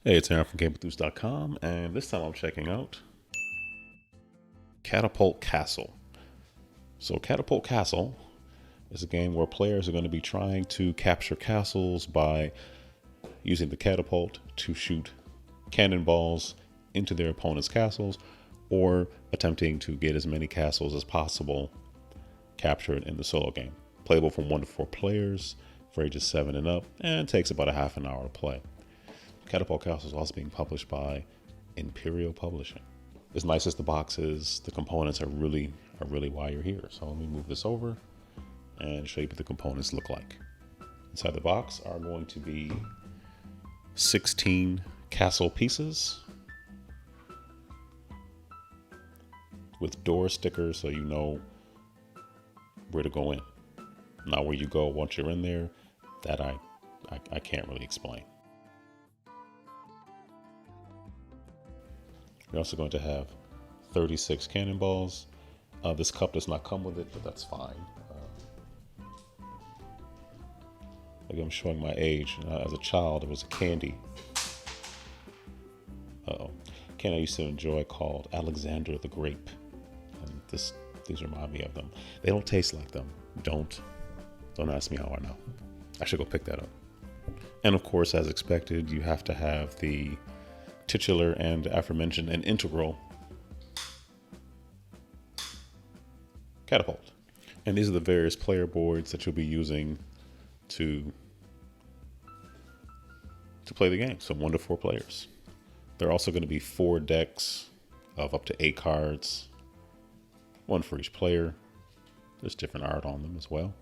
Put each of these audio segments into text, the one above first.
Hey, it's Aaron from GameEnthus.com, and this time I'm checking out Catapult Castle. So Catapult Castle is a game where players are going to be trying to capture castles by using the catapult to shoot cannonballs into their opponent's castles, or attempting to get as many castles as possible captured in the solo game. Playable from 1 to 4 players for ages 7 and up, and takes about a half an hour to play. Catapult Castle is also being published by Imperial Publishing. As nice as the box is, the components are really why you're here. So let me move this over and show you what the components look like. Inside the box are going to be 16 castle pieces with door stickers so you know where to go in. Now where you go once you're in there, that I can't really explain. You're also going to have 36 cannonballs. This cup does not come with it, but that's fine. Like I'm showing my age. As a child, it was a candy. Candy I used to enjoy called Alexander the Grape. And these remind me of them. They don't taste like them. Don't ask me how I know. I should go pick that up. And of course, as expected, you have to have the titular and aforementioned and integral catapult. And these are the various player boards that you'll be using to play the game. So 1 to 4 players. There are also going to be 4 decks of up to 8 cards, 1 for each player. There's different art on them as well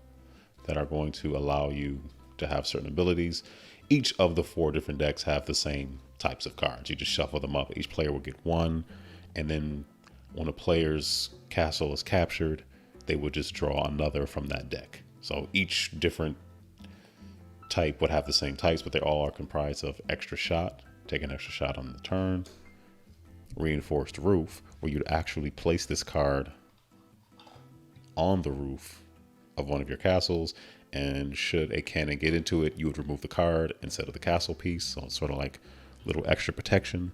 that are going to allow you to have certain abilities. Each of the 4 different decks have the same types of cards. You just shuffle them up. Each player will get 1, and then when a player's castle is captured, they will just draw another from that deck. So each different type would have the same types, but they all are comprised of extra shot. Take an extra shot on the turn. Reinforced roof, where you'd actually place this card on the roof of one of your castles, and should a cannon get into it, you would remove the card instead of the castle piece. So it's sort of like a little extra protection.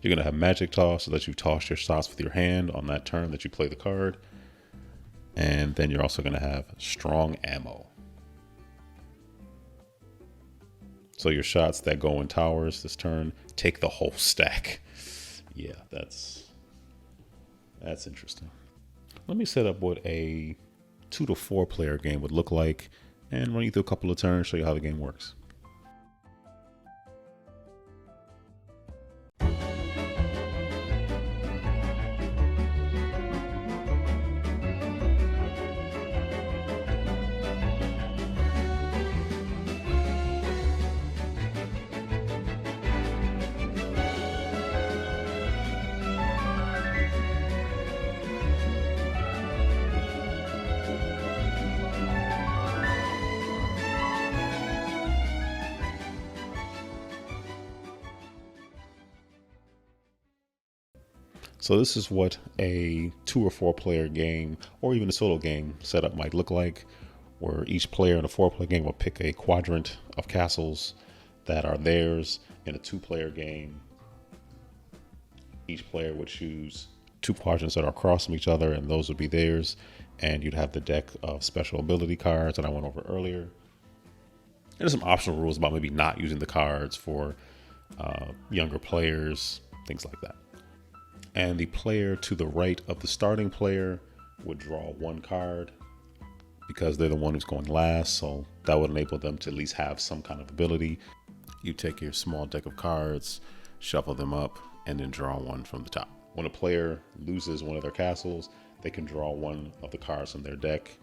You're going to have magic toss, so that you toss your shots with your hand on that turn that you play the card. And then you're also going to have strong ammo. So your shots that go in towers this turn take the whole stack. Yeah, that's interesting. Let me set up what a 2 to 4 player game would look like and run you through a couple of turns, show you how the game works. So this is what a 2 or 4 player game, or even a solo game setup might look like, where each player in a 4-player game will pick a quadrant of castles that are theirs. In a 2-player game, each player would choose 2 quadrants that are across from each other, and those would be theirs. And you'd have the deck of special ability cards that I went over earlier. There's some optional rules about maybe not using the cards for younger players, things like that. And the player to the right of the starting player would draw 1 card because they're the one who's going last. So that would enable them to at least have some kind of ability. You take your small deck of cards, shuffle them up, and then draw 1 from the top. When a player loses one of their castles, they can draw 1 of the cards from their deck,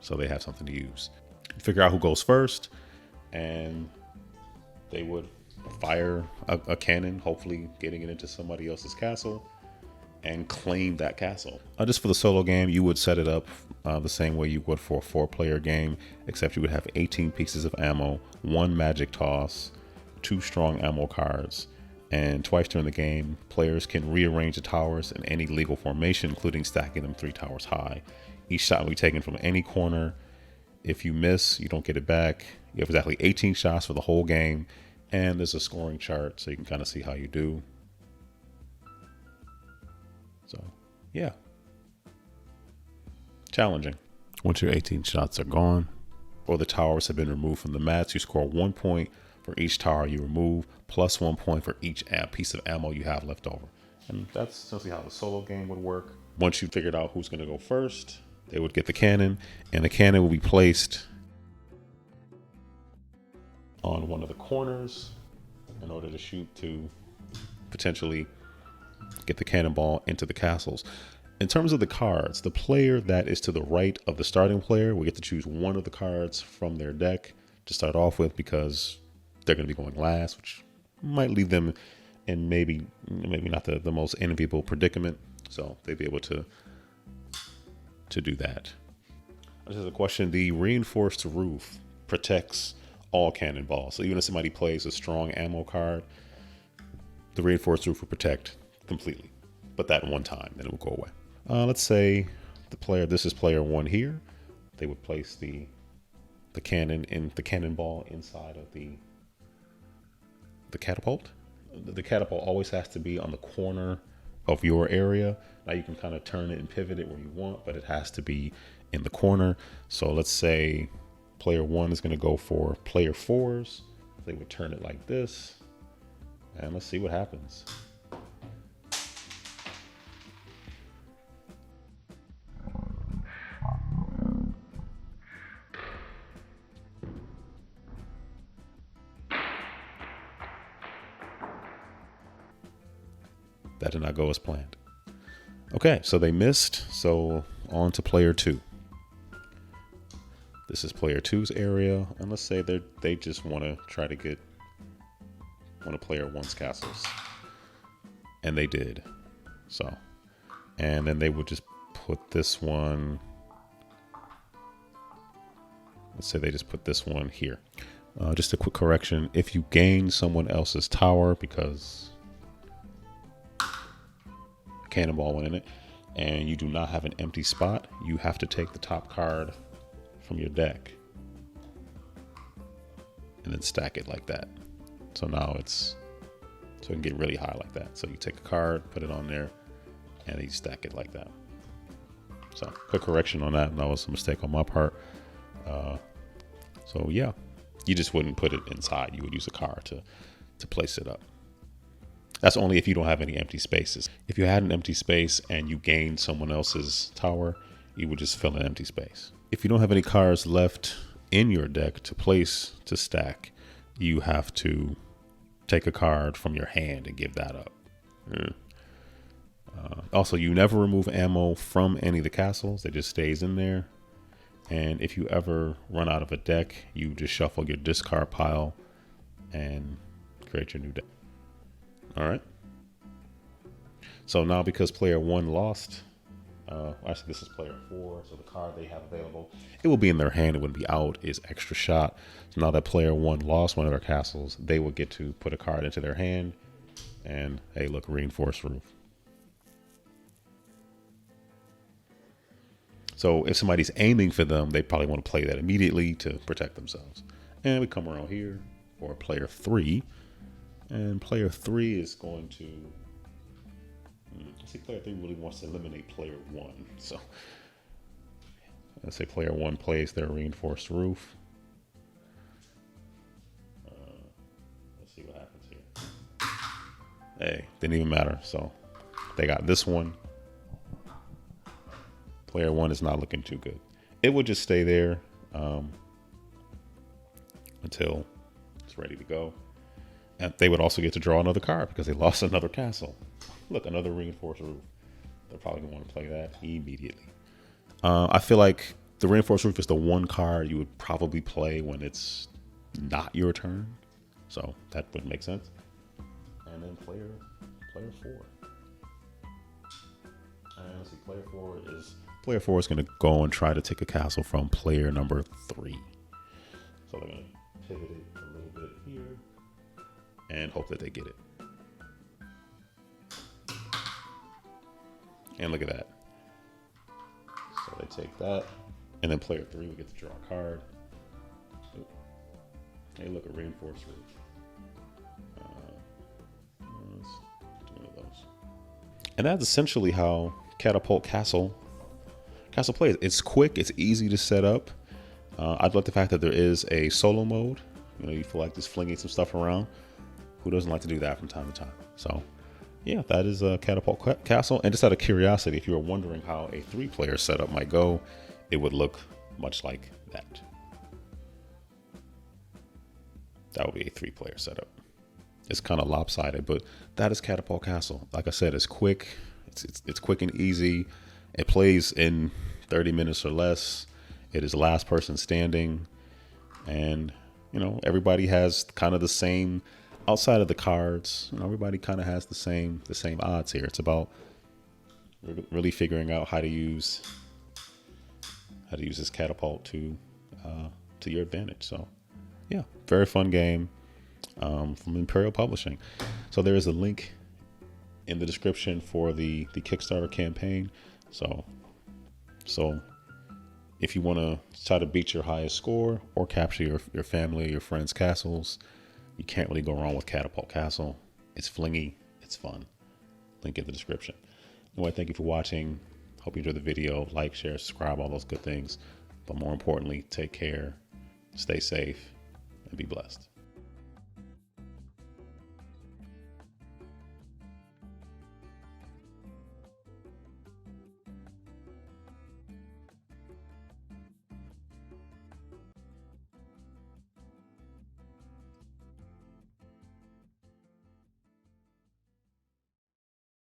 so they have something to use. Figure out who goes first, and they would fire a cannon, hopefully getting it into somebody else's castle, and claim that castle. Just for the solo game, you would set it up the same way you would for a 4-player game, except you would have 18 pieces of ammo, 1 magic toss, 2 strong ammo cards, and twice during the game, players can rearrange the towers in any legal formation, including stacking them 3 towers high. Each shot will be taken from any corner. If you miss, you don't get it back. You have exactly 18 shots for the whole game, And there's a scoring chart so you can kind of see how you do. So, yeah. Challenging. Once your 18 shots are gone, or the towers have been removed from the mats, you score 1 point for each tower you remove, plus 1 point for each piece of ammo you have left over. And that's essentially how the solo game would work. Once you figured out who's going to go first, they would get the cannon, and the cannon will be placed on one of the corners in order to shoot to potentially get the cannonball into the castles. In terms of the cards, the player that is to the right of the starting player will get to choose one of the cards from their deck to start off with, because they're going to be going last, which might leave them in maybe not the most enviable predicament. So they'd be able to do that. This is a question. The reinforced roof protects all cannonballs. So even if somebody plays a strong ammo card, the reinforced roof will protect completely, but that one time, then it will go away. Let's say this is player one here. They would place the cannonball inside of the catapult. The catapult always has to be on the corner of your area. Now you can kind of turn it and pivot it where you want, but it has to be in the corner. So let's say player one is going to go for player fours. They would turn it like this, and let's see what happens. That did not go as planned. Okay, so they missed. So on to player two. This is player two's area, and let's say they just want to try to get one of player one's castles, and they did. So, and then they would just put this one. Let's say they just put this one here. Just a quick correction: if you gain someone else's tower because cannonball went in it, and you do not have an empty spot, you have to take the top card from your deck and then stack it like that. So now so it can get really high like that. So you take a card, put it on there, and then you stack it like that. So quick correction on that. That was a mistake on my part. So yeah, you just wouldn't put it inside. You would use a card to place it up. That's only if you don't have any empty spaces. If you had an empty space and you gained someone else's tower, you would just fill an empty space. If you don't have any cards left in your deck to place to stack, you have to take a card from your hand and give that up. Also, you never remove ammo from any of the castles. It just stays in there. And if you ever run out of a deck, you just shuffle your discard pile and create your new deck. All right. So now because player one lost, actually this is player four, so the card they have available, it will be in their hand, it wouldn't be out, is extra shot. So now that player one lost one of their castles, they will get to put a card into their hand, and hey, look, reinforced roof. So if somebody's aiming for them, they probably want to play that immediately to protect themselves. And we come around here for player three. And player three is going to, I see player three really wants to eliminate player one. So let's say player one plays their reinforced roof. Let's see what happens here. Hey, didn't even matter. So they got this one. Player one is not looking too good. It would just stay there until it's ready to go. And they would also get to draw another card because they lost another castle. Look, another reinforced roof. They're probably going to want to play that immediately. I feel like the reinforced roof is the one card you would probably play when it's not your turn. So that would make sense. And then player four. And let's see, player four is going to go and try to take a castle from player number three. So they're going to pivot it a little bit here and hope that they get it. And look at that. So they take that, and then player three will get to draw a card. Hey, look, a reinforced roof. And that's essentially how Catapult Castle plays. It's quick, it's easy to set up. I like the fact that there is a solo mode. You know, you feel like just flinging some stuff around. Who doesn't like to do that from time to time? So yeah, that is a Catapult Castle. And just out of curiosity, if you were wondering how a 3-player setup might go, it would look much like that. That would be a 3-player setup. It's kind of lopsided, but that is Catapult Castle. Like I said, it's quick. It's quick and easy. It plays in 30 minutes or less. It is last person standing, and you know, everybody has kind of the same. Outside of the cards, you know, everybody kind of has the same odds here. It's about really figuring out how to use this catapult to your advantage. So yeah, very fun game from Imperial Publishing. So there is a link in the description for the Kickstarter campaign. So if you want to try to beat your highest score or capture your family, your friends' castles, you can't really go wrong with Catapult Castle. It's flingy, it's fun. Link in the description. Anyway, thank you for watching. Hope you enjoyed the video. Like, share, subscribe, all those good things. But more importantly, take care, stay safe, and be blessed.